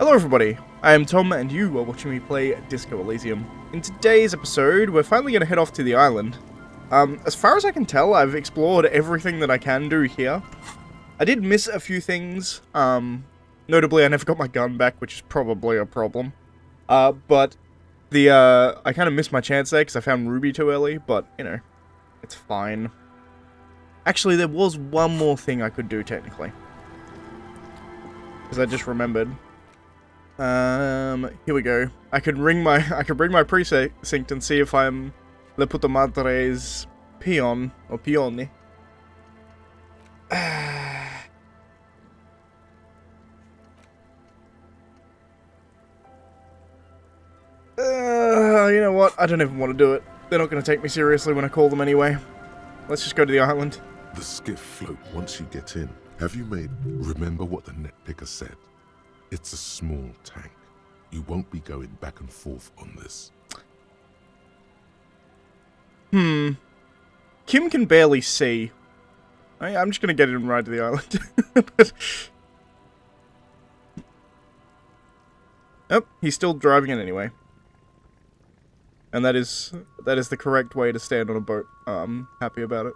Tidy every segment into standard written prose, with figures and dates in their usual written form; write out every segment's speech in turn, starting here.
Hello everybody, I am Tom and you are watching me play Disco Elysium. In today's episode, we're finally going to head off to the island. As far as I can tell, I've explored everything that I can do here. I did miss a few things, notably I never got my gun back, which is probably a problem. But I kind of missed my chance there because I found Ruby too early, but, you know, it's fine. Actually, there was one more thing I could do, technically. Because I just remembered. Here we go. I could bring my precinct and see if I'm Le Puta Madre's peon or peone. You know what? I don't even want to do it. They're not going to take me seriously when I call them anyway. Let's just go to the island. The skiff float once you get in. Have you made... Remember what the net picker said? It's a small tank. You won't be going back and forth on this. Kim can barely see. I'm just gonna get in and ride to the island. Oh, he's still driving it anyway. And that is the correct way to stand on a boat. I'm happy about it.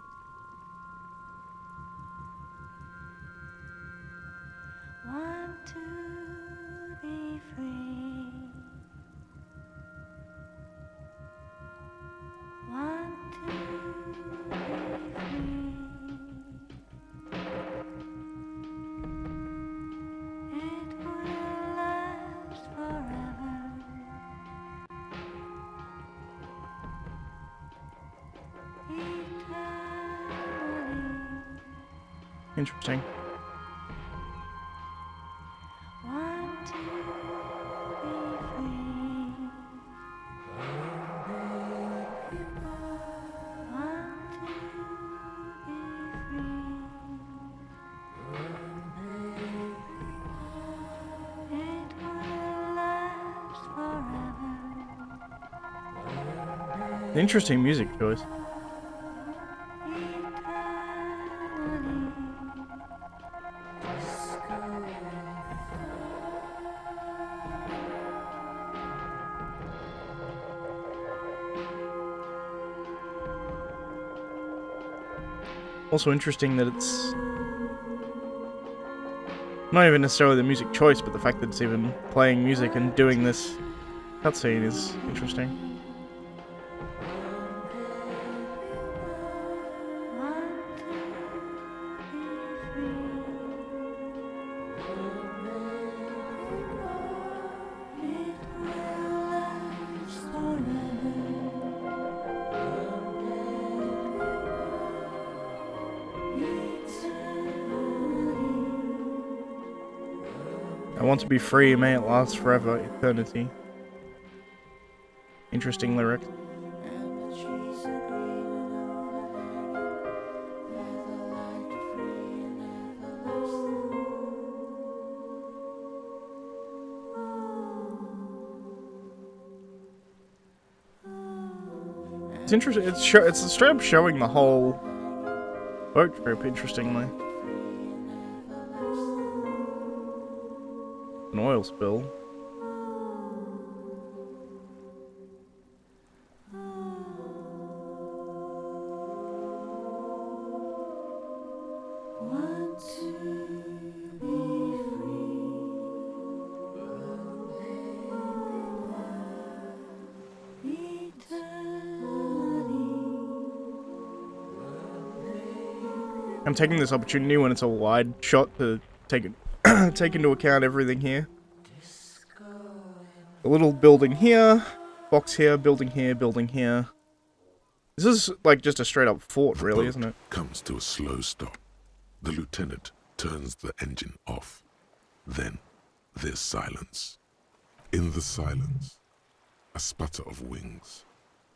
Interesting. Interesting music choice. Also interesting that it's not even necessarily the music choice, but the fact that it's even playing music and doing this cutscene is interesting. I want to be free, may it last forever, eternity. Interesting lyric. It's interesting. It's straight up showing the whole boat trip. Interestingly. An oil spill. I'm taking this opportunity when it's a wide shot to take into account everything here. A little building here, box here, building here, building here. This is like just a straight up fort, really, isn't it? Comes to a slow stop. The lieutenant turns the engine off. Then there's silence. In the silence, a sputter of wings.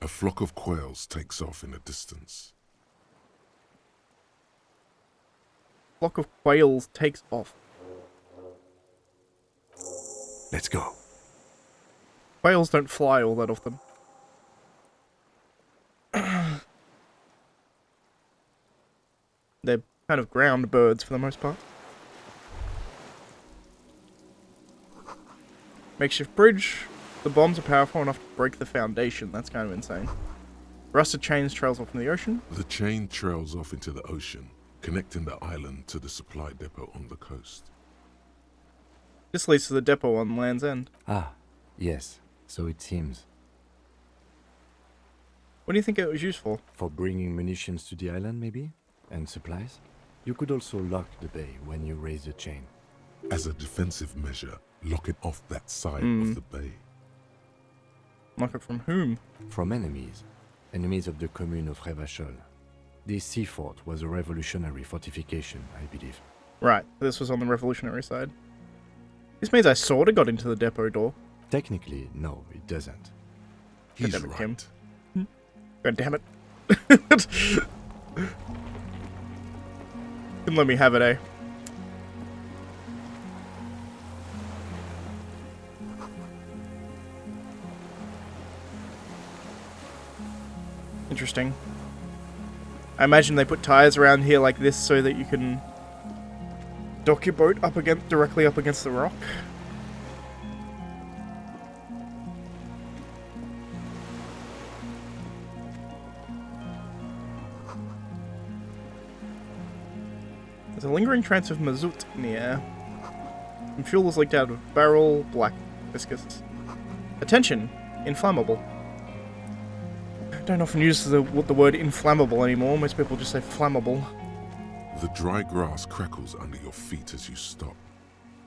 A flock of quails takes off in the distance. Flock of quails takes off. Let's go. Quails don't fly all that often. They're kind of ground birds for the most part. Makeshift bridge. The bombs are powerful enough to break the foundation. That's kind of insane. Rusted chains trails off in the ocean. The chain trails off into the ocean, connecting the island to the supply depot on the coast. This leads to the depot on Land's End. Ah, yes, so it seems. What do you think it was used for? For bringing munitions to the island, maybe? And supplies? You could also lock the bay when you raise the chain. As a defensive measure, locking off that side of the bay. Lock it from whom? From enemies. Enemies of the commune of Revachol. This sea fort was a revolutionary fortification, I believe. Right, this was on the revolutionary side. This means I sort of got into the depot door. Technically, no, it doesn't. He's damn it, Kim. right. God damn it. Couldn't let me have it, eh? Interesting. I imagine they put tires around here like this so that you can dock your boat directly up against the rock. There's a lingering trance of mazout in the air. And fuel is leaked out of a barrel, black, viscous. Attention! Inflammable. I don't often use the word inflammable anymore. Most people just say flammable. The dry grass crackles under your feet as you stop.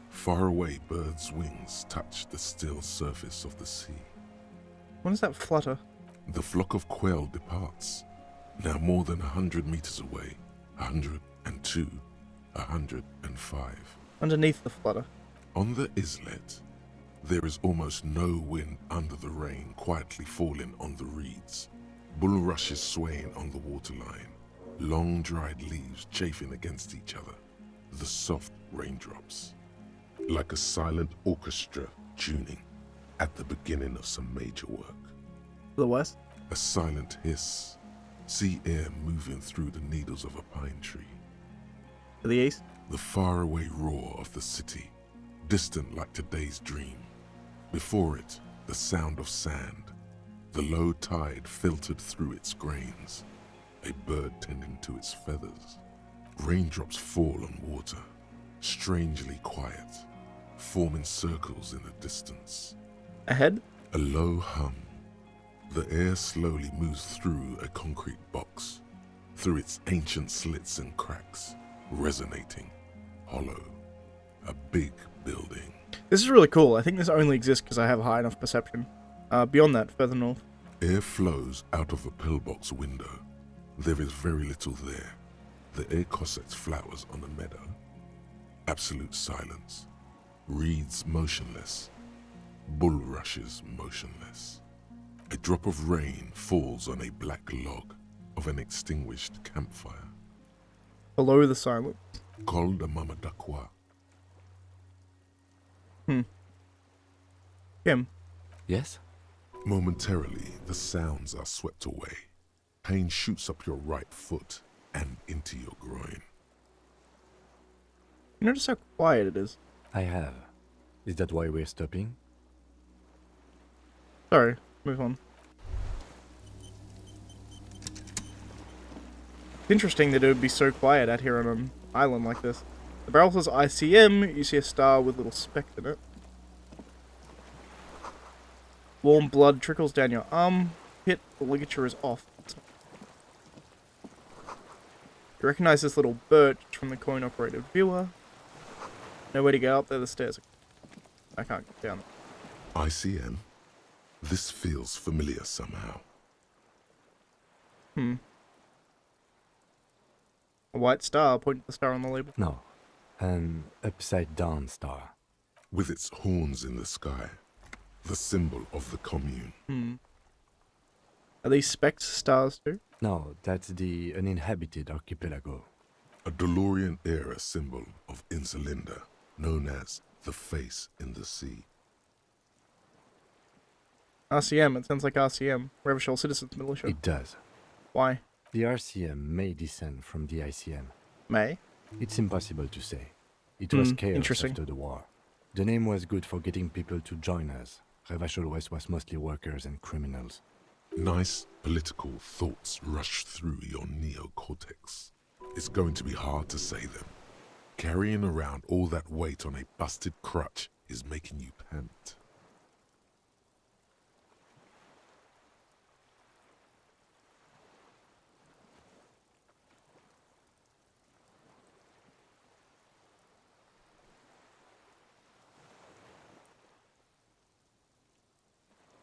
Far away, birds' wings touch the still surface of the sea. When does that flutter? The flock of quail departs, now more than 100 meters away, 102, 105. Underneath the flutter. On the islet, there is almost no wind under the rain quietly falling on the reeds. Bulrushes swaying on the waterline, long dried leaves chafing against each other, the soft raindrops. Like a silent orchestra tuning at the beginning of some major work. To the west? A silent hiss, sea air moving through the needles of a pine tree. To the east? The faraway roar of the city, distant like today's dream. Before it, the sound of sand. The low tide filtered through its grains, a bird tending to its feathers. Raindrops fall on water, strangely quiet, forming circles in the distance. Ahead? A low hum. The air slowly moves through a concrete box, through its ancient slits and cracks, resonating, hollow. A big building. This is really cool. I think this only exists because I have high enough perception. Beyond that, further north. Air flows out of a pillbox window. There is very little there. The air cossets flowers on a meadow. Absolute silence. Reeds motionless. Bulrushes motionless. A drop of rain falls on a black log of an extinguished campfire. Below the silence. Col de Mamadakwa. Kim. Yes? Momentarily, the sounds are swept away. Pain shoots up your right foot and into your groin. You notice how quiet it is? I have. Is that why we're stopping? Sorry, move on. It's interesting that it would be so quiet out here on an island like this. The barrel says ICM, you see a star with little specks in it. Warm blood trickles down your arm. Hit, the ligature is off. You recognize this little birch from the coin-operated viewer. Nowhere to go up there, the stairs. I can't get down there. ICM? This feels familiar somehow. A white star, pointing to the star on the label. No. An upside-down star. With its horns in the sky. The symbol of the commune. Are these specks stars too? No, that's the uninhabited archipelago. A DeLorean-era symbol of Insulinda, known as the face in the sea. RCM, it sounds like RCM, Revachol Citizens Militia. It does. Why? The RCM may descend from the ICM. May? It's impossible to say. It was chaos interesting. after the war. The name was good for getting people to join us. Revachol West was mostly workers and criminals. Nice political thoughts rush through your neocortex. It's going to be hard to say them. Carrying around all that weight on a busted crutch is making you pant.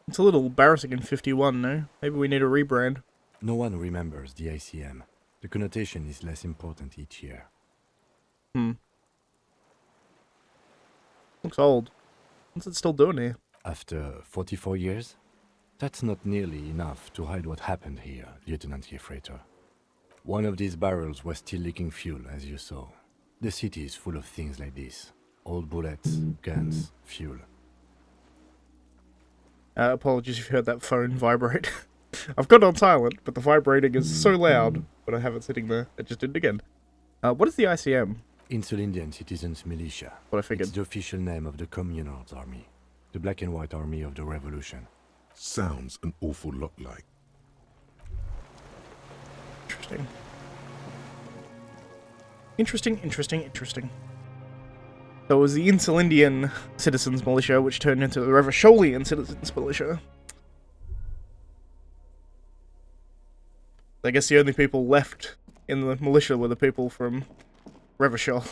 It's a little embarrassing in 51, no? Maybe we need a rebrand. No one remembers the ICM. The connotation is less important each year. Looks old. What's it still doing here? After 44 years? That's not nearly enough to hide what happened here, Lieutenant Yefreiter. One of these barrels was still leaking fuel, as you saw. The city is full of things like this. Old bullets, guns, fuel. Apologies if you heard that phone vibrate. I've got it on silent, but the vibrating is so loud when I have it sitting there. I just did it again. What is the ICM? Insulindian Citizens Militia. What I figured. It's the official name of the Communards Army. The black and white army of the Revolution. Sounds an awful lot like. Interesting. Interesting. So it was the Insulindian Citizens Militia, which turned into the Revacholian Citizens Militia. I guess the only people left in the militia were the people from Revachol.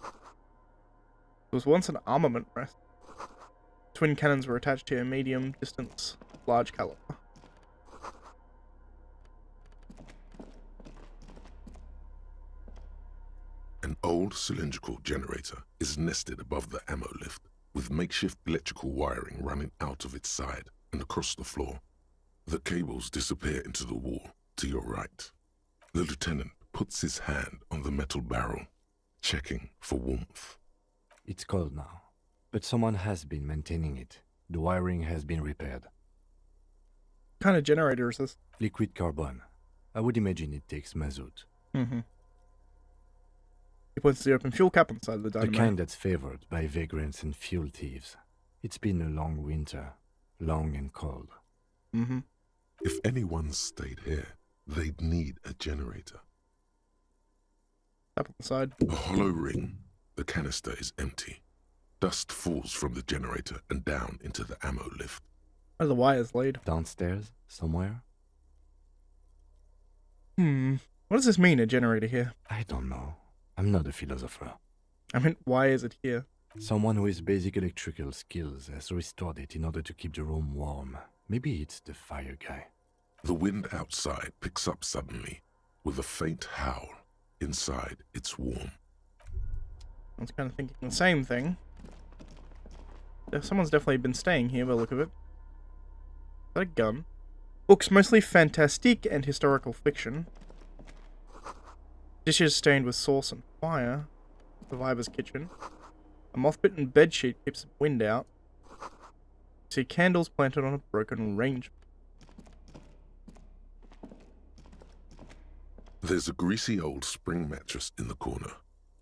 It was once an armament rest. Twin cannons were attached here, medium distance, large caliber. An old cylindrical generator is nested above the ammo lift, with makeshift electrical wiring running out of its side and across the floor. The cables disappear into the wall to your right. The lieutenant puts his hand on the metal barrel, checking for warmth. It's cold now, but someone has been maintaining it. The wiring has been repaired. What kind of generator is this? Liquid carbon. I would imagine it takes mazout. Mm-hmm. He points to the open fuel cap on the side of the The dynamo. kind that's favored by vagrants and fuel thieves. It's been a long winter, long and cold. Mm-hmm. If anyone stayed here, they'd need a generator. Up on the side. A hollow ring. The canister is empty. Dust falls from the generator and down into the ammo lift. Where are the wires laid? Downstairs, somewhere? What does this mean, a generator here? I don't know. I'm not a philosopher. I mean, why is it here? Someone with basic electrical skills has restored it in order to keep the room warm. Maybe it's the fire guy. The wind outside picks up suddenly, with a faint howl. Inside, it's warm. I was kind of thinking the same thing. Someone's definitely been staying here by the look of it. Is that a gun? Books mostly fantastique and historical fiction. Dishes stained with sauce and fire. Survivor's kitchen. A moth-bitten bedsheet keeps the wind out. See candles planted on a broken range. There's a greasy old spring mattress in the corner,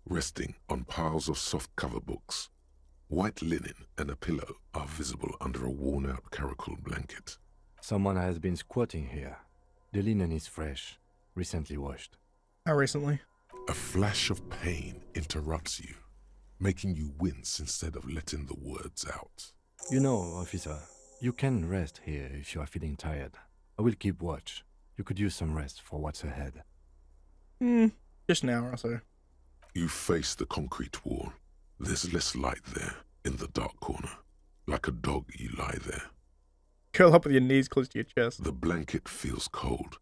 resting on piles of soft cover books. White linen and a pillow are visible under a worn-out caracal blanket. Someone has been squatting here. The linen is fresh, recently washed. How recently? A flash of pain interrupts you, making you wince instead of letting the words out. You know, officer, you can rest here if you are feeling tired. I will keep watch. You could use some rest for what's ahead. Just an hour or so. You face the concrete wall. There's less light there, in the dark corner. Like a dog, you lie there. Curl up with your knees close to your chest. The blanket feels cold.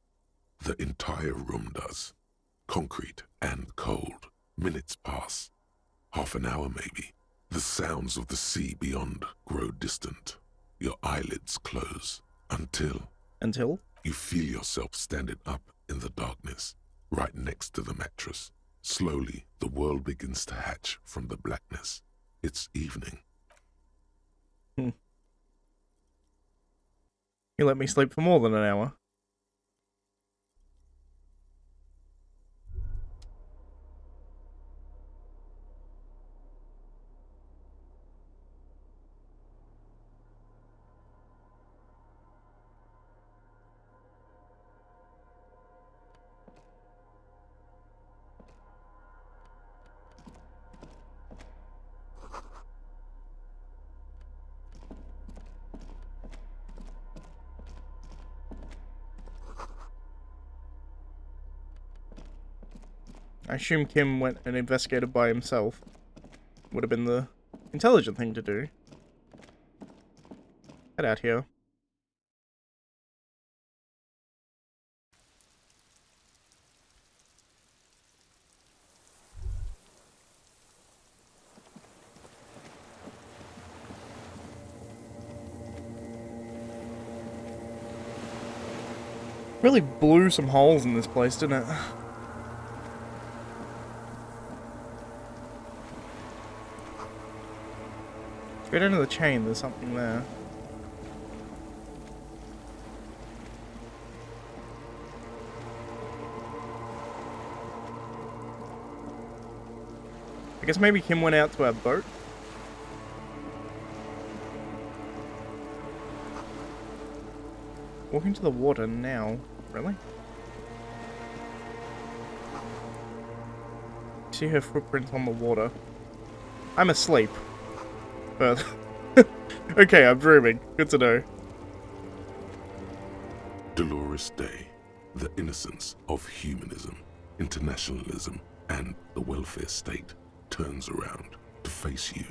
The entire room does. Concrete and cold. Minutes pass. Half an hour maybe. The sounds of the sea beyond grow distant. Your eyelids close. Until Until? you feel yourself standing up in the darkness, right next to the mattress. Slowly, the world begins to hatch from the blackness. It's evening. You let me sleep for more than an hour. I assume Kim went and investigated by himself. Would have been the intelligent thing to do. Head out here. Really blew some holes in this place, didn't it? Go down to the chain, there's something there. I guess maybe Kim went out to our boat. Walking to the water now. Really? See her footprints on the water. I'm asleep. But okay, I'm dreaming. Good to know. Dolores Day, the innocence of humanism, internationalism, and the welfare state turns around to face you.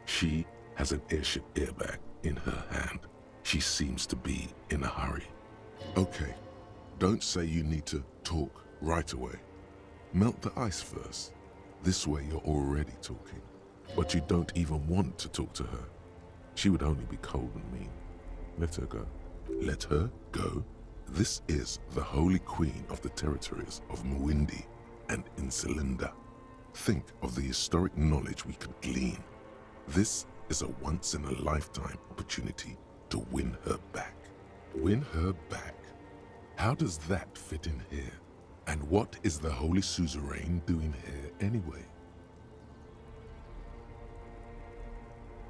She has an airship airbag in her hand. She seems to be in a hurry. Okay, don't say you need to talk right away. Melt the ice first. This way you're already talking. But you don't even want to talk to her. She would only be cold and mean. Let her go. Let her go? This is the holy queen of the territories of Mwindi and Insulinda. Think of the historic knowledge we could glean. This is a once-in-a-lifetime opportunity to win her back. Win her back? How does that fit in here? And what is the Holy Suzerain doing here anyway?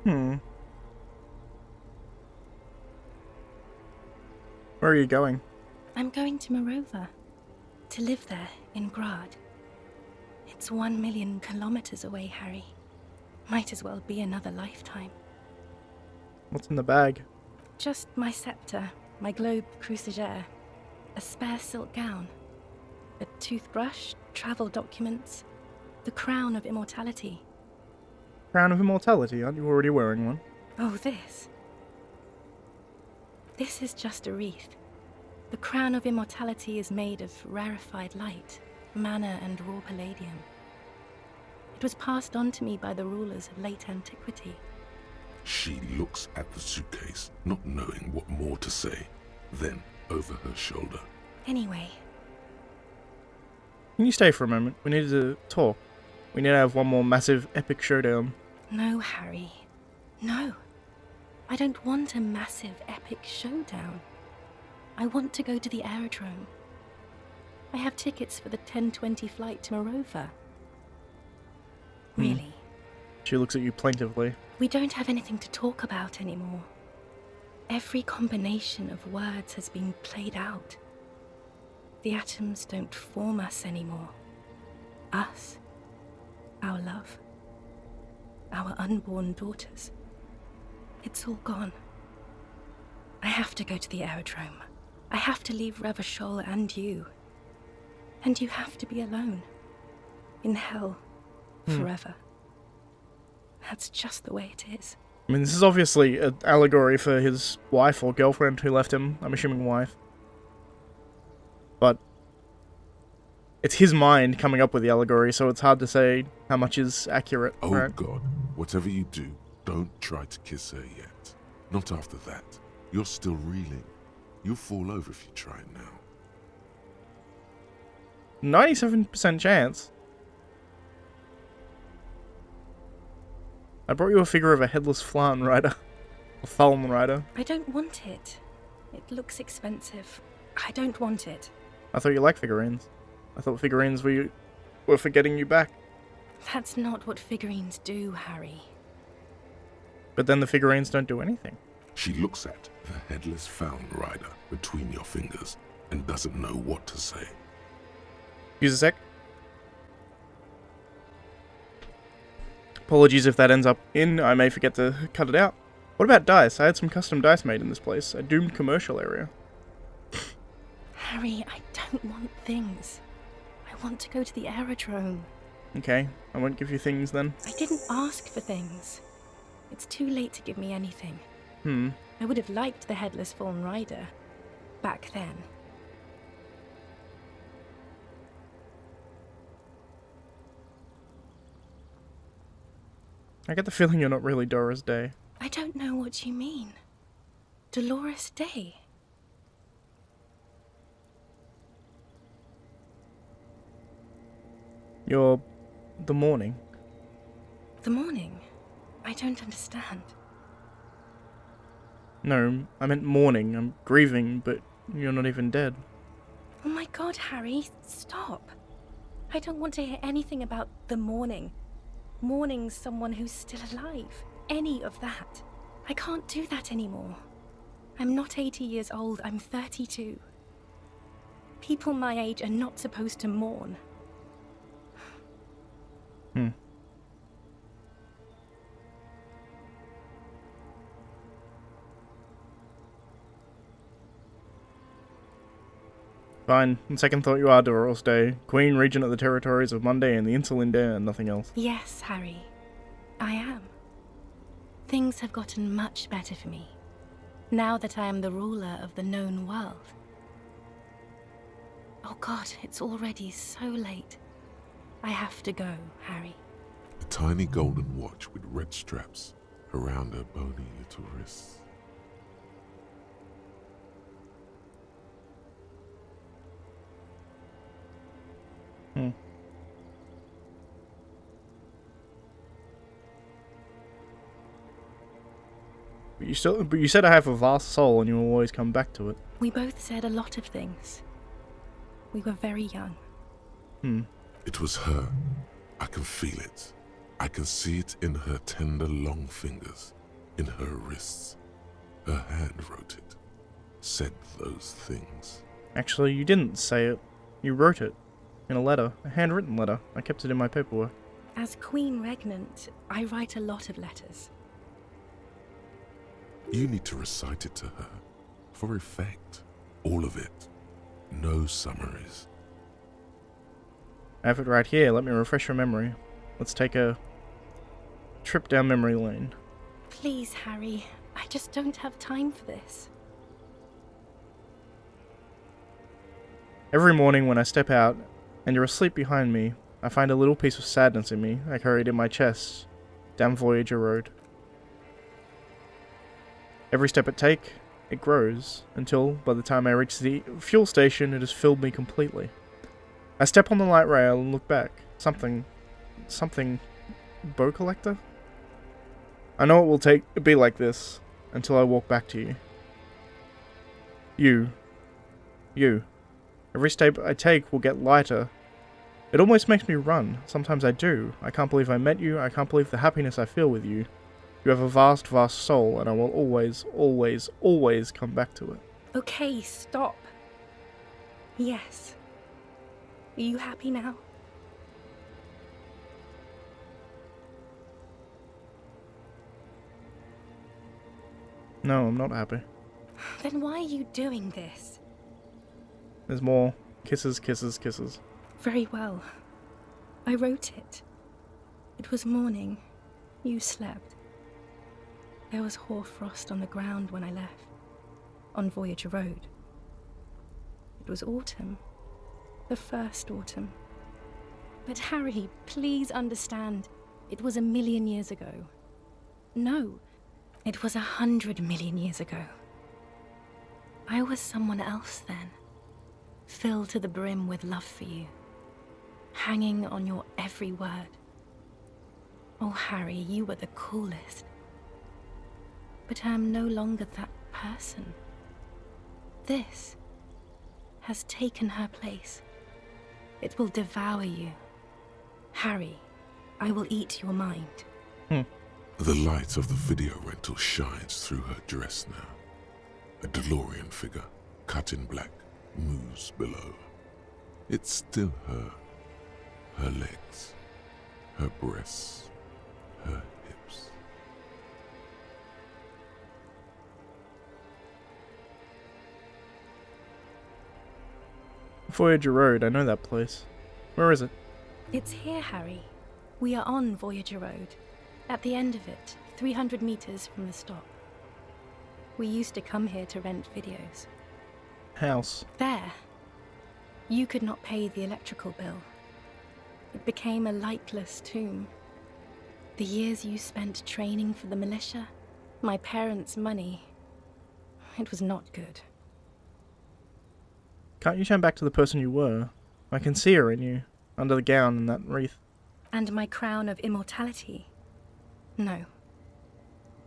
Where are you going? I'm going to Morova. To live there, in Grad. It's 1 million kilometers away, Harry. Might as well be another lifetime. What's in the bag? Just my scepter, my globe cruciger, a spare silk gown, a toothbrush, travel documents, the crown of immortality. Crown of Immortality, aren't you already wearing one? Oh, this. This is just a wreath. The crown of immortality is made of rarefied light, mana and raw palladium. It was passed on to me by the rulers of late antiquity. She looks at the suitcase, not knowing what more to say. Then, over her shoulder. Anyway, Can you stay for a moment? We need to talk. We need to have one more massive epic showdown. no, Harry. No. I don't want a massive epic showdown. I want to go to the aerodrome. I have tickets for the 10:20 flight to Morova. Really? She looks at you plaintively. We don't have anything to talk about anymore. Every combination of words has been played out. The atoms don't form us anymore. Us. Our love. Our unborn daughters. It's all gone. I have to go to the aerodrome. I have to leave Revachol and you. And you have to be alone. In hell. Forever. That's just the way it is. I mean, this is obviously an allegory for his wife or girlfriend who left him. I'm assuming wife. But it's his mind coming up with the allegory, so it's hard to say how much is accurate. Oh right? God, whatever you do, don't try to kiss her yet. Not after that. You're still reeling. You'll fall over if you try it now. 97% chance. I brought you a figure of a headless Flan rider. A Thulm rider. I don't want it. It looks expensive. I don't want it. I thought you liked figurines. I thought figurines were for getting you back. That's not what figurines do, Harry. But then the figurines don't do anything. She looks at the headless Found rider between your fingers and doesn't know what to say. Use a sec. Apologies if that ends up in. I may forget to cut it out. What about dice? I had some custom dice made in this place. A doomed commercial area. Harry, I don't want things. I want to go to the aerodrome. Okay, I won't give you things then. I didn't ask for things. It's too late to give me anything. Hmm. I would have liked the headless fallen rider back then. I get the feeling you're not really Doris Day. I don't know what you mean. Dolores Day? You're the morning. The morning? I don't understand. No, I meant mourning. I'm grieving, but you're not even dead. Oh my god, Harry, stop. I don't want to hear anything about the morning. Mourning someone who's still alive. Any of that. I can't do that anymore. I'm not 80 years old, I'm 32. People my age are not supposed to mourn. Fine. On second thought, you are Doris Day, Queen Regent of the territories of Monday and the Insulinda and nothing else. Yes, Harry. I am. Things have gotten much better for me, now that I am the ruler of the known world. Oh god, it's already so late. I have to go, Harry. A tiny golden watch with red straps around her bony little wrists. But you said I have a vast soul and you will always come back to it. We both said a lot of things. We were very young. It was her. I can feel it. I can see it in her tender long fingers, in her wrists. Her hand wrote it, said those things. Actually, you didn't say it. You wrote it. In a letter. A handwritten letter. I kept it in my paperwork. As Queen Regnant, I write a lot of letters. You need to recite it to her, for effect. All of it. No summaries. I have it right here. Let me refresh your memory. Let's take a trip down memory lane. Please, Harry. I just don't have time for this. Every morning when I step out, and you're asleep behind me, I find a little piece of sadness in me I carried in my chest, down Voyager Road. Every step I take, it grows, until, by the time I reach the fuel station, it has filled me completely. I step on the light rail and look back. Something... bow collector? I know it will be like this, until I walk back to you. You. Every step I take will get lighter. It almost makes me run. Sometimes I do. I can't believe I met you. I can't believe the happiness I feel with you. You have a vast, vast soul, and I will always, always, always come back to it. Okay, stop. Yes. Are you happy now? No, I'm not happy. Then why are you doing this? There's more. Kisses, kisses, kisses. Very well. I wrote it. It was morning. You slept. There was hoarfrost on the ground when I left, on Voyager Road. It was autumn. The first autumn. But Harry, please understand, it was 1,000,000 years ago. No, it was 100 million years ago. I was someone else then, filled to the brim with love for you, hanging on your every word. Oh, Harry, you were the coolest. But I am no longer that person. This has taken her place. It will devour you. Harry, I will eat your mind. The light of the video rental shines through her dress now. A DeLorean figure, cut in black, moves below. It's still her. Her legs, her breasts, her hips. Voyager Road, I know that place. Where is it? It's here, Harry. We are on Voyager Road. At the end of it, 300 meters from the stop. We used to come here to rent videos. House. There. You could not pay the electrical bill. It became a lightless tomb. The years you spent training for the militia, my parents' money, it was not good. Can't you turn back to the person you were? I can see her in you, under the gown and that wreath. And my crown of immortality? No.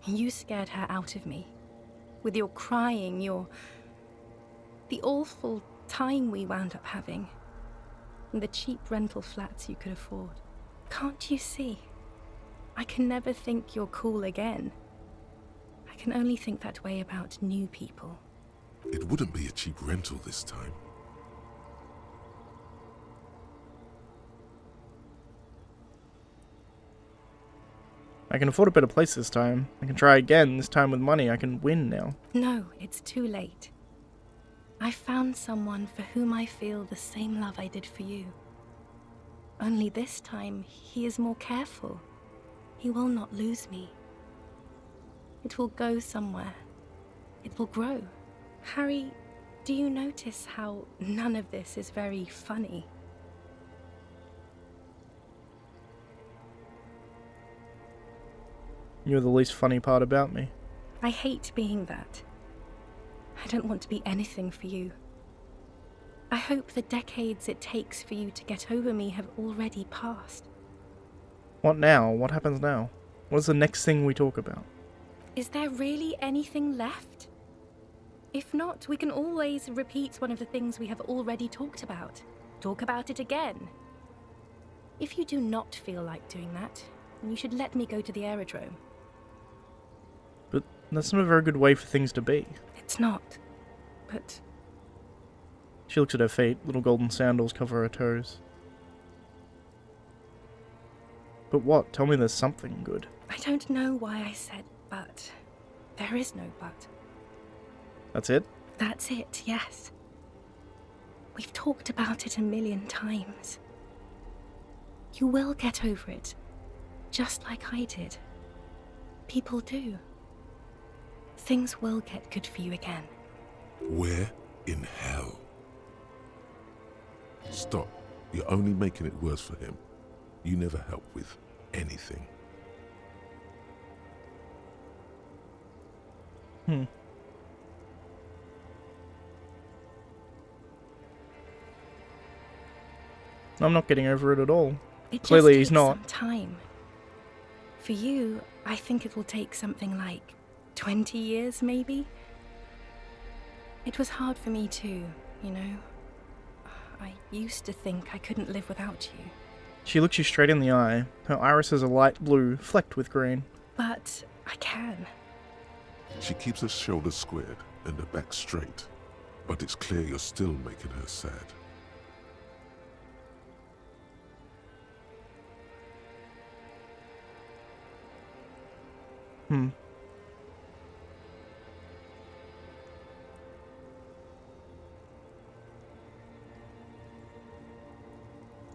You scared her out of me. With your crying, the awful time we wound up having. And the cheap rental flats you could afford. Can't you see? I can never think you're cool again. I can only think that way about new people. It wouldn't be a cheap rental this time. I can afford a better place this time. I can try again, this time with money. I can win now. No, it's too late. I found someone for whom I feel the same love I did for you. Only this time, he is more careful. He will not lose me. It will go somewhere. It will grow. Harry, do you notice how none of this is very funny? You're the least funny part about me. I hate being that. I don't want to be anything for you. I hope the decades it takes for you to get over me have already passed. What now? What happens now? What is the next thing we talk about? Is there really anything left? If not, we can always repeat one of the things we have already talked about. Talk about it again. If you do not feel like doing that, then you should let me go to the aerodrome. But that's not a very good way for things to be. It's not. But She looks at her feet. Little golden sandals cover her toes. But what? Tell me there's something good. I don't know why I said but. There is no but. That's it? That's it, yes. We've talked about it a million times. You will get over it, just like I did. People do. Things will get good for you again. Where in hell? Stop. You're only making it worse for him. You never help with anything. I'm not getting over it at all. It Clearly just he's takes not. some time. For you, I think it will take something like 20 years, maybe. It was hard for me too, you know. I used to think I couldn't live without you. She looks you straight in the eye. Her iris is a light blue, flecked with green. But I can. She keeps her shoulders squared and her back straight, but it's clear you're still making her sad. Hmm.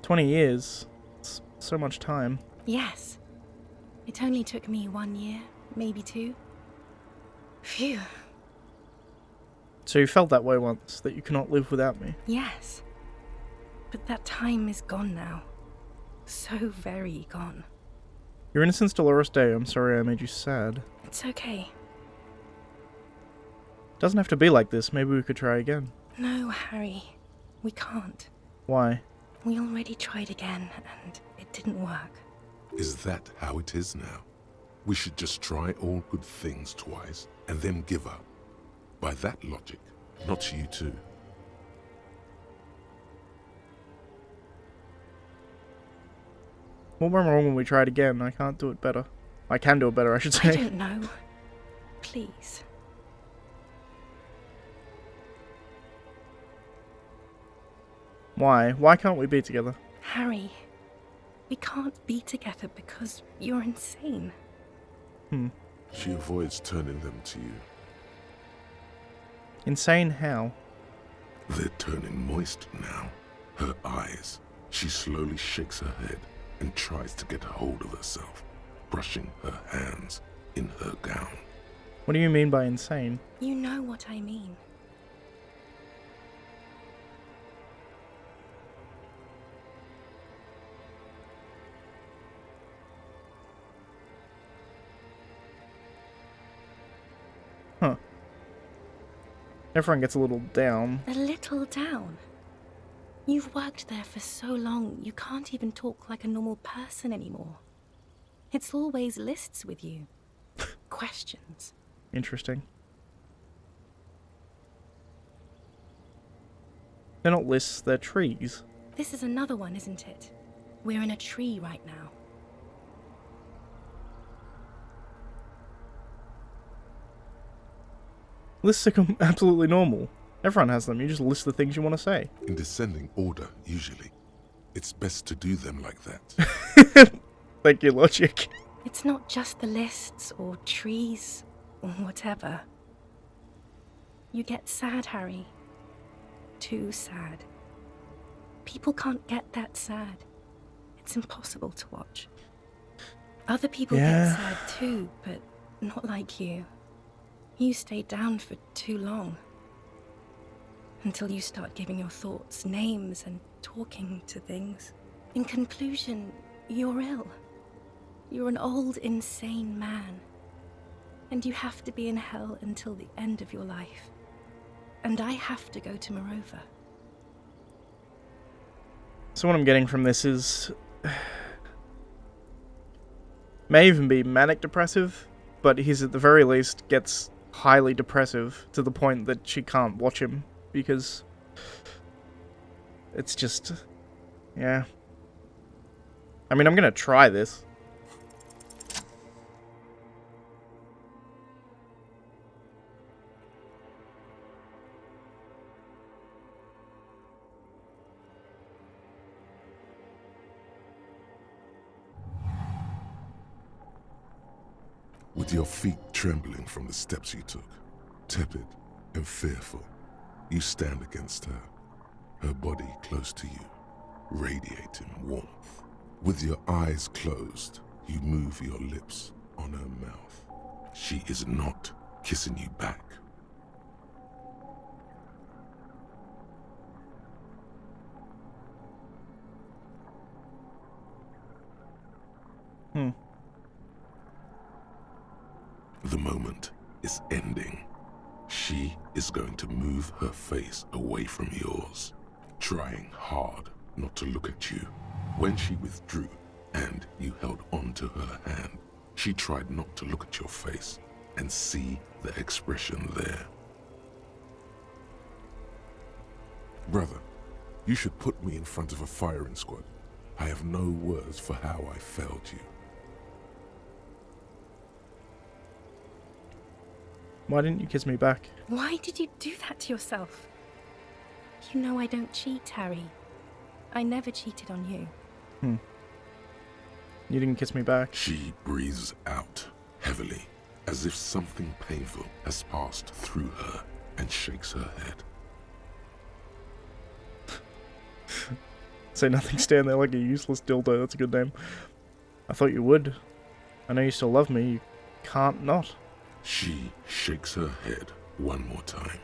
"20 years. It's so much time." Yes. It only took me 1 year, maybe 2. Phew. So you felt that way once, that you cannot live without me. Yes. But that time is gone now. So very gone. Your innocence, Dolores Day. I'm sorry I made you sad. It's okay. Doesn't have to be like this. Maybe we could try again. No, Harry. We can't. Why? We already tried again, and it didn't work. Is that how it is now? We should just try all good things twice and then give up. By that logic, not you too. What went wrong when we tried again? I can't do it better. I can do it better, I should I say. don't know. Please. Why? Why can't we be together? Harry, we can't be together because you're insane. She avoids turning them to you. Insane how? They're turning moist now. Her eyes. She slowly shakes her head and tries to get a hold of herself, brushing her hands in her gown. What do you mean by insane? You know what I mean. Huh. Everyone gets a little down. A little down. You've worked there for so long, you can't even talk like a normal person anymore. It's always lists with you. Questions. Interesting. They're not lists, they're trees. This is another one, isn't it? We're in a tree right now. Lists are absolutely normal. Everyone has them, you just list the things you want to say. In descending order, usually. It's best to do them like that. Thank you, logic. It's not just the lists or trees or whatever. You get sad, Harry. Too sad. People can't get that sad. It's impossible to watch. Other people Yeah. get sad too, but not like you. You stay down for too long. Until you start giving your thoughts names and talking to things. In conclusion, you're ill. You're an old, insane man. And you have to be in hell until the end of your life. And I have to go to Morova. So what I'm getting from this is... may even be manic depressive, but he's at the very least gets highly depressive to the point that she can't watch him, because it's just... yeah. I mean, I'm gonna try this. With your feet trembling from the steps you took, tepid and fearful, you stand against her, her body close to you, radiating warmth. With your eyes closed, you move your lips on her mouth. She is not kissing you back. The moment is ending. She is going to move her face away from yours, trying hard not to look at you. When she withdrew and you held on to her hand, she tried not to look at your face and see the expression there. Brother, you should put me in front of a firing squad. I have no words for how I failed you. Why didn't you kiss me back? Why did you do that to yourself? You know I don't cheat, Harry. I never cheated on you. You didn't kiss me back. She breathes out heavily, as if something painful has passed through her, and shakes her head. Say nothing, stand there like a useless dildo. That's a good name. I thought you would. I know you still love me. You can't not. She shakes her head one more time.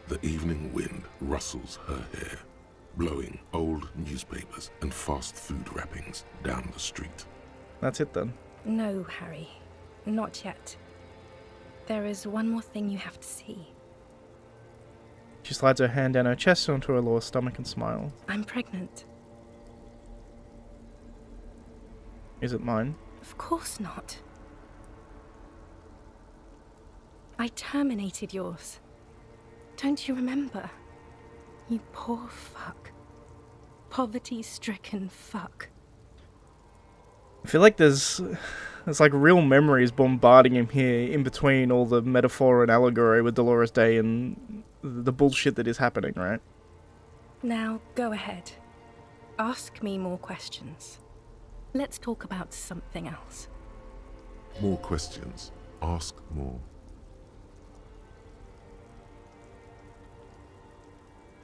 The evening wind rustles her hair, blowing old newspapers and fast food wrappings down the street. That's it then. No, Harry. Not yet. There is one more thing you have to see. She slides her hand down her chest onto her lower stomach and smiles. I'm pregnant. Is it mine? Of course not. I terminated yours. Don't you remember? You poor fuck. Poverty-stricken fuck. I feel like there's like real memories bombarding him here in between all the metaphor and allegory with Dolores Day and the bullshit that is happening, right? Now, go ahead. Ask me more questions. Let's talk about something else. More questions. Ask more.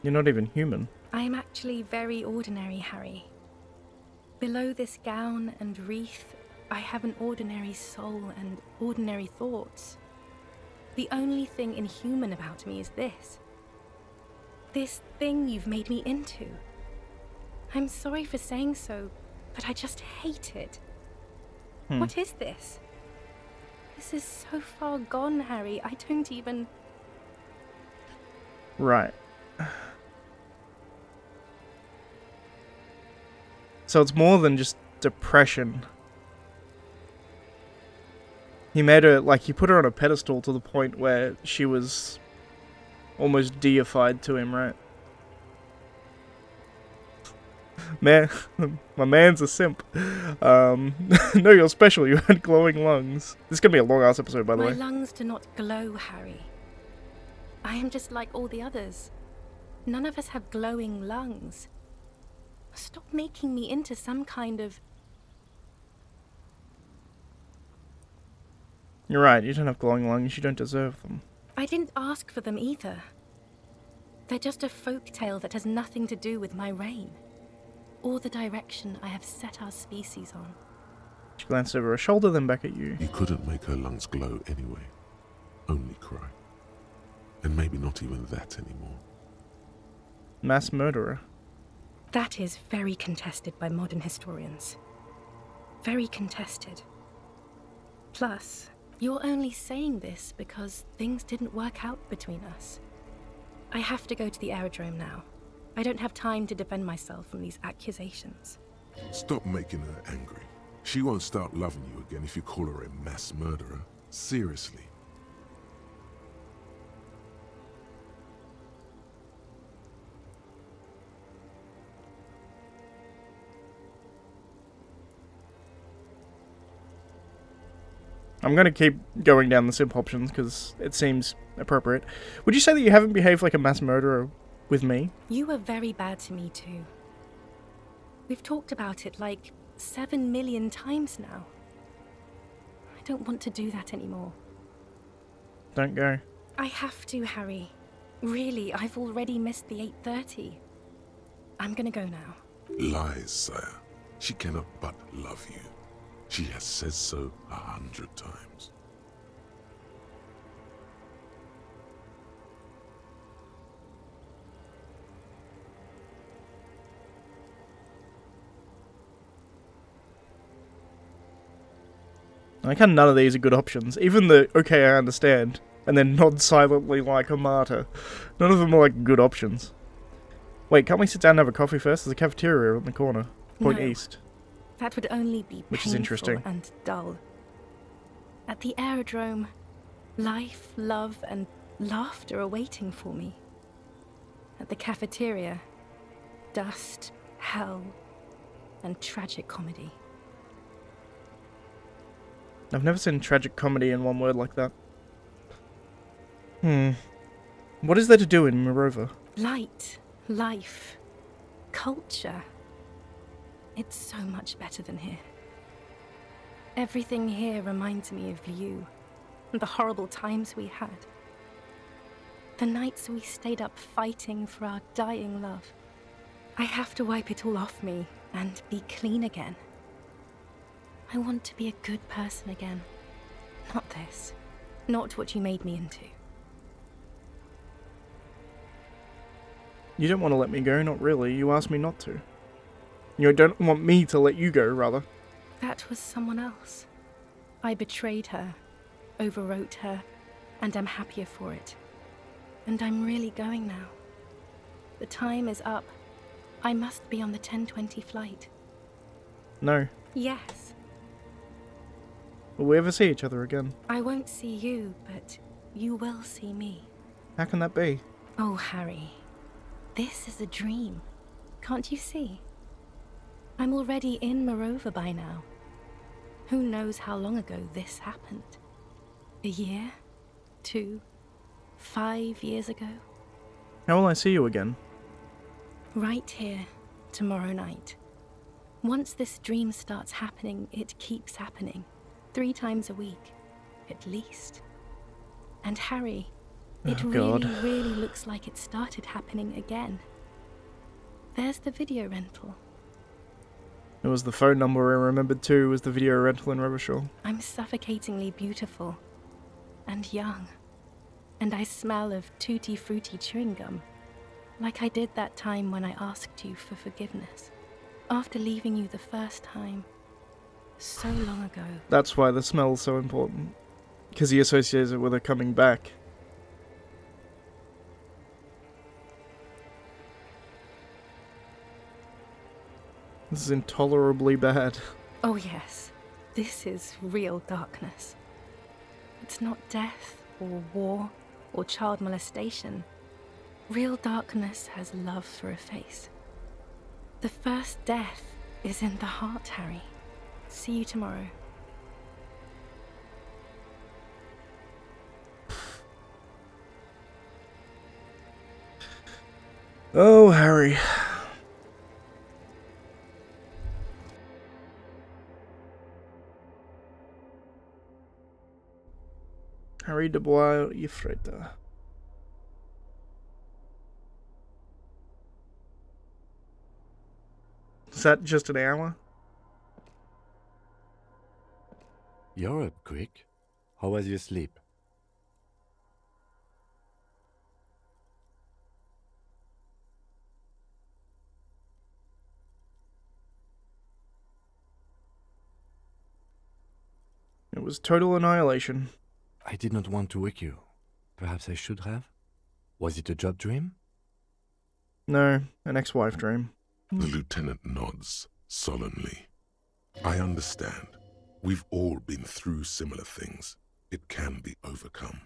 You're not even human. I am actually very ordinary, Harry. Below this gown and wreath, I have an ordinary soul and ordinary thoughts. The only thing inhuman about me is this. This thing you've made me into. I'm sorry for saying so, but I just hate it. What is this? This is so far gone, Harry. I don't even... Right. So it's more than just depression. He made her, like, he put her on a pedestal to the point where she was almost deified to him, right? Man, my man's a simp. No, you're special. You had glowing lungs. This is gonna be a long-ass episode, by the way. My lungs do not glow, Harry. I am just like all the others. None of us have glowing lungs. Stop making me into some kind of... You're right, you don't have glowing lungs, you don't deserve them. I didn't ask for them either. They're just a folk tale that has nothing to do with my reign, or the direction I have set our species on. She glanced over her shoulder, then back at you. You couldn't make her lungs glow anyway. Only cry. And maybe not even that anymore. Mass murderer. That is very contested by modern historians. Very contested. Plus, you're only saying this because things didn't work out between us. I have to go to the aerodrome now. I don't have time to defend myself from these accusations. Stop making her angry. She won't start loving you again if you call her a mass murderer. Seriously. I'm going to keep going down the simp options because it seems appropriate. Would you say that you haven't behaved like a mass murderer with me? You were very bad to me too. We've talked about it like 7 million times now. I don't want to do that anymore. Don't go. I have to, Harry. Really, I've already missed the 8:30. I'm gonna go now. Lies, sire. She cannot but love you. She has said so 100 times. I like how none of these are good options. Even the, okay, I understand, and then nod silently like a martyr. None of them are like good options. Wait, can't we sit down and have a coffee first? There's a cafeteria in the corner. Point No. east. That would only be Which is painful interesting. and dull. At the aerodrome, life, love, and laughter are waiting for me. At the cafeteria, dust, hell, and tragic comedy. I've never seen tragic comedy in one word like that. What is there to do in Morova? Light, life, culture. It's so much better than here. Everything here reminds me of you, and the horrible times we had. The nights we stayed up fighting for our dying love. I have to wipe it all off me and be clean again. I want to be a good person again. Not this. Not what you made me into. You don't want to let me go, not really. You asked me not to. You don't want me to let you go, rather. That was someone else. I betrayed her, overwrote her, and I'm happier for it. And I'm really going now. The time is up. I must be on the 10:20 flight. No. Yes. Will we ever see each other again? I won't see you, but you will see me. How can that be? Oh, Harry. This is a dream. Can't you see? I'm already in Morova by now. Who knows how long ago this happened? A year? 2? 5 years ago? How will I see you again? Right here, tomorrow night. Once this dream starts happening, it keeps happening. 3 times a week, at least. And Harry, it God. really looks like it started happening again. There's the video rental. It was the phone number I remembered too, was the video rental in Revachol. I'm suffocatingly beautiful. And young. And I smell of tutti frutti chewing gum. Like I did that time when I asked you for forgiveness. After leaving you the first time. So long ago. That's why the smell's so important. Because he associates it with her coming back. This is intolerably bad. Oh yes, this is real darkness. It's not death, or war, or child molestation. Real darkness has love for a face. The first death is in the heart, Harry. See you tomorrow. Oh, Harry. Harry de Bois Yfreta. Is that just an hour? You're up quick. How was your sleep? It was total annihilation. I did not want to wake you. Perhaps I should have? Was it a job dream? No, an ex-wife dream. The lieutenant nods solemnly. I understand. We've all been through similar things. It can be overcome.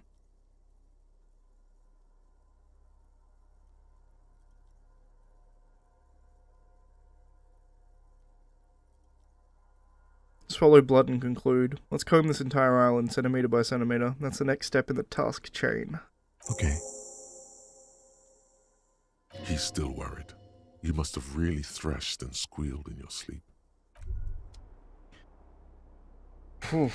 Swallow blood and conclude. Let's comb this entire island centimeter by centimeter. That's the next step in the task chain. Okay. He's still worried. You must have really thrashed and squealed in your sleep. Whew.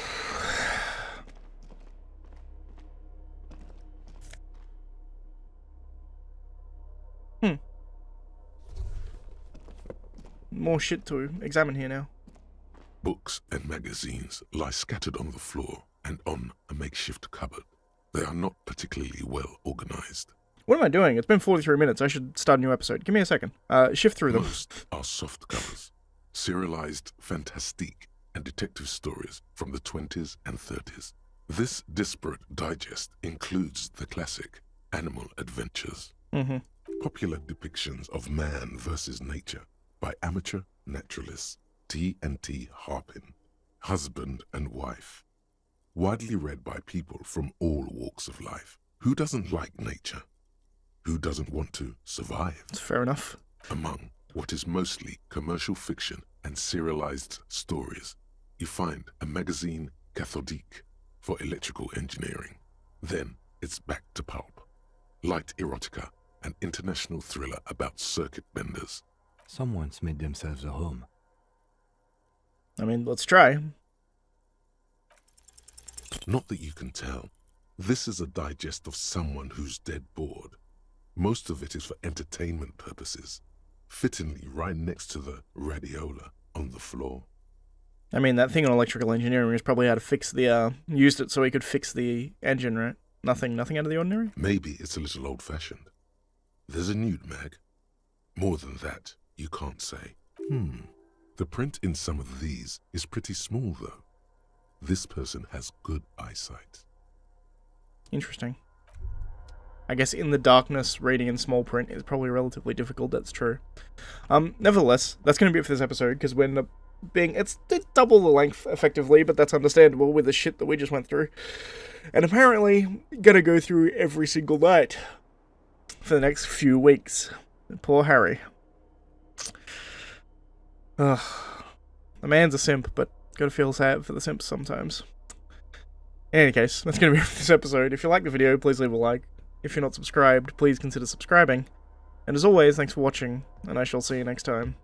More shit to examine here now. Books and magazines lie scattered on the floor and on a makeshift cupboard. They are not particularly well organized. What am I doing? It's been 43 minutes. I should start a new episode. Give me a second. Shift through them. Most are soft covers, serialized fantastique and detective stories from the 20s and 30s. This disparate digest includes the classic Animal Adventures. Popular depictions of man versus nature by amateur naturalists T&T Harpin, husband and wife. Widely read by people from all walks of life. Who doesn't like nature? Who doesn't want to survive? That's fair enough. Among what is mostly commercial fiction and serialized stories, you find a magazine cathodique for electrical engineering. Then it's back to pulp. Light erotica, an international thriller about circuit benders. Someone's made themselves a home. I mean, let's try. Not that you can tell. This is a digest of someone who's dead bored. Most of it is for entertainment purposes, fittingly right next to the radiola on the floor. I mean, that thing on electrical engineering is probably how to fix the, used it so he could fix the engine, right? Nothing out of the ordinary? Maybe it's a little old-fashioned. There's a nude mag. More than that, you can't say. The print in some of these is pretty small, though. This person has good eyesight. Interesting. I guess in the darkness, reading in small print is probably relatively difficult, that's true. Nevertheless, that's going to be it for this episode, because we're it's double the length, effectively, but that's understandable with the shit that we just went through. And apparently, gonna go through every single night for the next few weeks. Poor Harry. Ugh. The man's a simp, but gotta feel sad for the simps sometimes. In any case, that's gonna be it for this episode. If you like the video, please leave a like. If you're not subscribed, please consider subscribing. And as always, thanks for watching, and I shall see you next time.